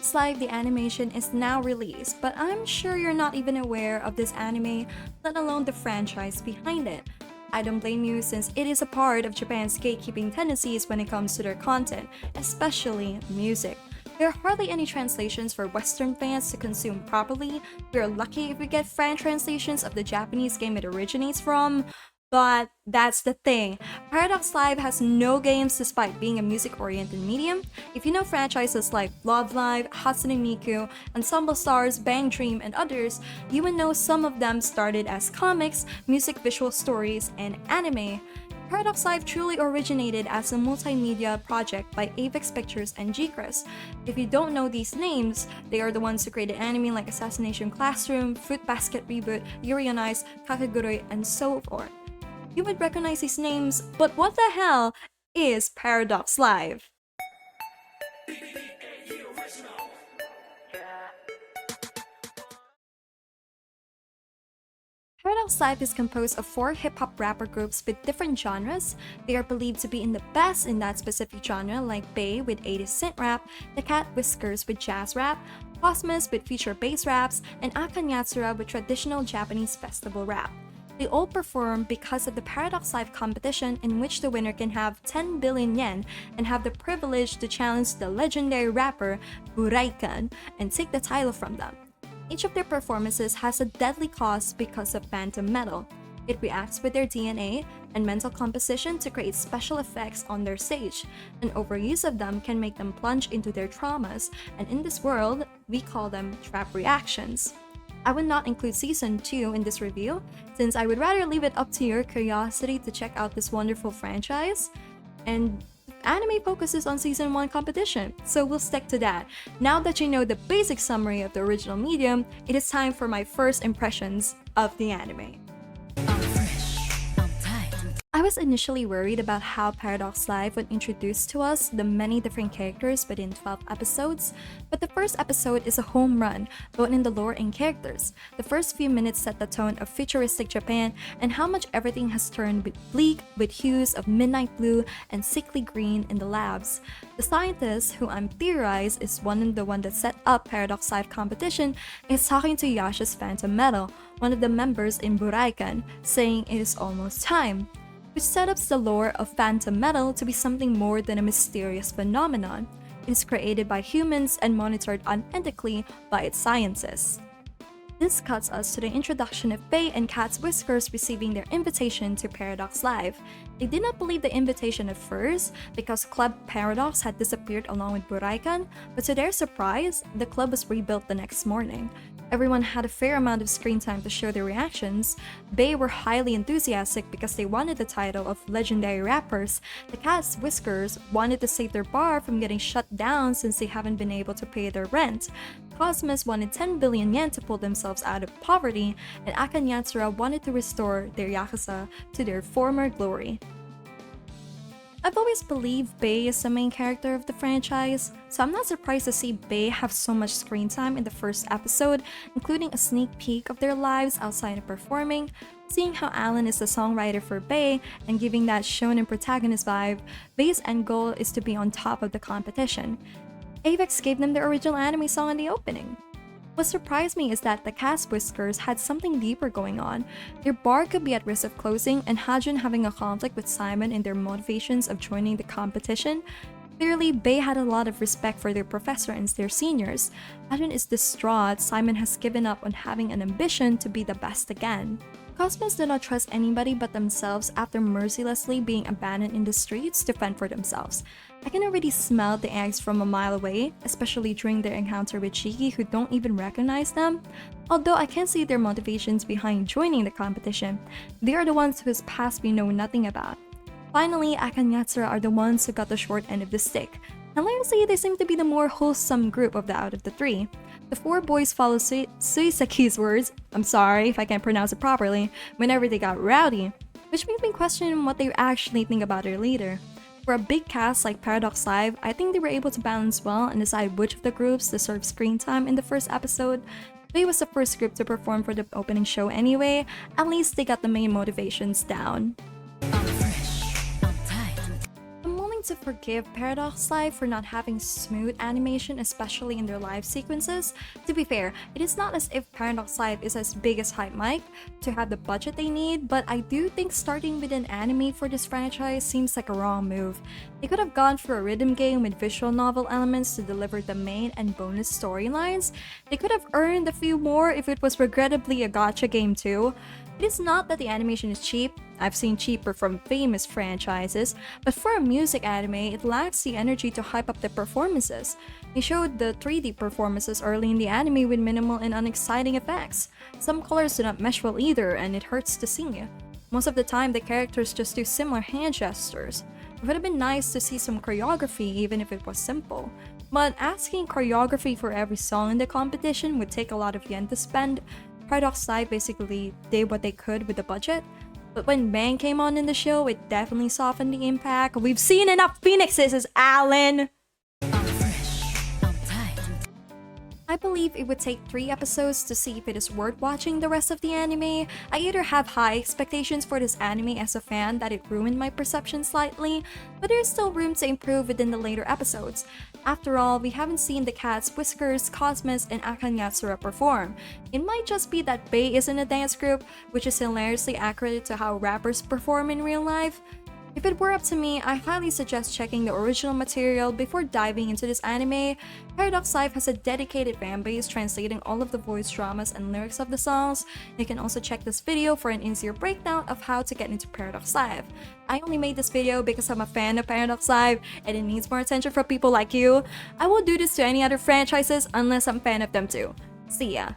Paradox Live, the animation, is now released, but I'm sure you're not even aware of this anime, let alone the franchise behind it. I don't blame you since it is a part of Japan's gatekeeping tendencies when it comes to their content, especially music. There are hardly any translations for Western fans to consume properly. We are lucky if we get fan translations of the Japanese game it originates from. But that's the thing. Paradox Live has no games despite being a music-oriented medium. If you know franchises like Love Live, Hatsune Miku, Ensemble Stars, Bang Dream, and others, you would know some of them started as comics, music visual stories, and anime. Paradox Live truly originated as a multimedia project by Avex Pictures and G-Crest. If you don't know these names, they are the ones who created anime like Assassination Classroom, Fruit Basket Reboot, Yuri on Ice, Kakegurui, and so forth. You would recognize these names, but what the hell is Paradox Live? Paradox Live is composed of 4 hip-hop rapper groups with different genres. They are believed to be in the best in that specific genre, like Bay with 80s synth rap, The Cat Whiskers with jazz rap, Cosmos with future bass raps, and Akanyatsura with traditional Japanese festival rap. They all perform because of the Paradox Live competition, in which the winner can have 10 billion yen and have the privilege to challenge the legendary rapper Buraikan and take the title from them. Each of their performances has a deadly cost because of phantom metal. It reacts with their DNA and mental composition to create special effects on their stage. An overuse of them can make them plunge into their traumas, and in this world, we call them trap reactions. I would not include Season 2 in this review, since I would rather leave it up to your curiosity to check out this wonderful franchise. And anime focuses on Season 1 competition, so we'll stick to that. Now that you know the basic summary of the original medium, it is time for my first impressions of the anime. I was initially worried about how Paradox Live would introduce to us the many different characters within 12 episodes, but the first episode is a home run, both in the lore and characters. The first few minutes set the tone of futuristic Japan and how much everything has turned bleak with hues of midnight blue and sickly green in the labs. The scientist, who I'm theorized is the one that set up Paradox Live competition, is talking to Yasha's Phantom Metal, one of the members in Buraikan, saying it is almost time, which sets up the lore of Phantom Metal to be something more than a mysterious phenomenon. It is created by humans and monitored unethically by its scientists. This cuts us to the introduction of Bay and Cat's Whiskers receiving their invitation to Paradox Live. They did not believe the invitation at first because Club Paradox had disappeared along with Buraikan, but to their surprise, the club was rebuilt the next morning. Everyone had a fair amount of screen time to show their reactions. Bay were highly enthusiastic because they wanted the title of legendary rappers. The Cat's Whiskers wanted to save their bar from getting shut down since they haven't been able to pay their rent. Cosmos wanted 10 billion yen to pull themselves out of poverty, and Akanyatsura wanted to restore their Yakuza to their former glory. I've always believed Bay is the main character of the franchise, so I'm not surprised to see Bay have so much screen time in the first episode, including a sneak peek of their lives outside of performing. Seeing how Alan is the songwriter for Bay and giving that shonen protagonist vibe, Bay's end goal is to be on top of the competition. Avex gave them the original anime song in the opening. What surprised me is that the Cat's Whiskers had something deeper going on. Their bar could be at risk of closing, and Hajun having a conflict with Simon in their motivations of joining the competition. Clearly, Bay had a lot of respect for their professor and their seniors. Hajun is distraught Simon has given up on having an ambition to be the best again. Cosmos do not trust anybody but themselves after mercilessly being abandoned in the streets to fend for themselves. I can already smell the angst from a mile away, especially during their encounter with Shiki, who don't even recognize them. Although I can see their motivations behind joining the competition, they are the ones whose past we know nothing about. Finally, Akanyatsura are the ones who got the short end of the stick. And honestly, they seem to be the more wholesome group out of the 3. The 4 boys follow Suisaki's words, I'm sorry if I can't pronounce it properly, whenever they got rowdy, which makes me question what they actually think about their leader. For a big cast like Paradox Live, I think they were able to balance well and decide which of the groups deserved screen time in the first episode. Bay was the first group to perform for the opening show anyway, at least they got the main motivations down. I'm willing to forgive Paradox Life for not having smooth animation, especially in their live sequences. To be fair, it is not as if Paradox Life is as big as Hype Mike to have the budget they need, but I do think starting with an anime for this franchise seems like a wrong move. They could have gone for a rhythm game with visual novel elements to deliver the main and bonus storylines. They could have earned a few more if it was regrettably a gacha game too. It is not that the animation is cheap. I've seen cheaper from famous franchises, but for a music anime, it lacks the energy to hype up the performances. They showed the 3D performances early in the anime with minimal and unexciting effects. Some colors do not mesh well either, and it hurts to see. Most of the time, the characters just do similar hand gestures. It would have been nice to see some choreography even if it was simple. But asking choreography for every song in the competition would take a lot of yen to spend. Paradox Live basically did what they could with the budget. But when Bang came on in the show, it definitely softened the impact. We've seen enough phoenixes, Alan! I believe it would take 3 episodes to see if it is worth watching the rest of the anime. I either have high expectations for this anime as a fan that it ruined my perception slightly, but there's still room to improve within the later episodes. After all, we haven't seen the cats Whiskers, Cosmos, and Akanyatsura perform. It might just be that Bae is in a dance group, which is hilariously accurate to how rappers perform in real life. If it were up to me, I highly suggest checking the original material before diving into this anime. Paradox Life has a dedicated fanbase translating all of the voice dramas and lyrics of the songs. You can also check this video for an easier breakdown of how to get into Paradox Life. I only made this video because I'm a fan of Paradox Life and it needs more attention from people like you. I won't do this to any other franchises unless I'm a fan of them too. See ya!